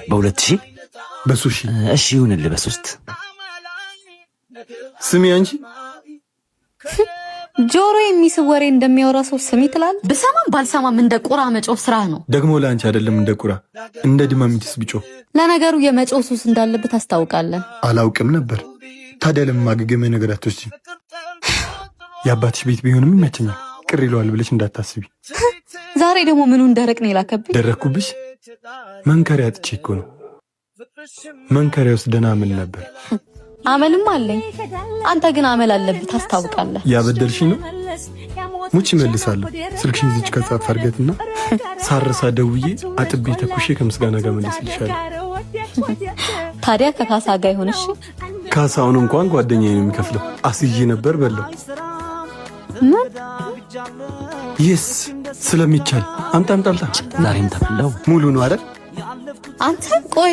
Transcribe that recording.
በሁለት ሺህ በሱሺ እሺ ይሁንልህ በሶስት ስሚ አንቺ ጆሮ የሚስብ ወሬ እንደሚያወራ ሰው ስሚ ትላል። ብሰማም ባልሰማም እንደ ቁራ መጮህ ስራ ነው። ደግሞ ለአንቺ አይደለም እንደ ቁራ እንደ ድማሚትስ ብጮ። ለነገሩ የመጮህ ሱስ እንዳለበት አስታውቃለን። አላውቅም ነበር። ታዲያ ለማገገመ ነገር አትወስጂ። የአባትሽ ቤት ቢሆንም ይመቸኛል። ቅር ይለዋል ብለሽ እንዳታስቢ። ዛሬ ደግሞ ምኑን ደረቅ ነው የላከብኝ? ደረኩብሽ? መንከሪያ አጥቼ እኮ ነው። መንከሪያ ውስጥ ደህና ምን ነበር? አመልም አለኝ። አንተ ግን አመል አለብህ ታስታውቃለህ። ያበደልሽኝ ነው ሙች መልሳለሁ። ስልክሽን እዚች ከጻፍ አድርገትና ሳረሳ ደውዬ አጥቤ ተኩሼ ከምስጋና ጋር መልስልሻለሁ። ታዲያ ከካሳ ጋር ይሆንሽ? ካሳውን እንኳን ጓደኛዬ ነው የሚከፍለው። አስይዤ ነበር በለው። ይስ ስለሚቻል አምጣምጣልታ ዛሬም ተበላው ሙሉ ነው አይደል? አንተ ቆይ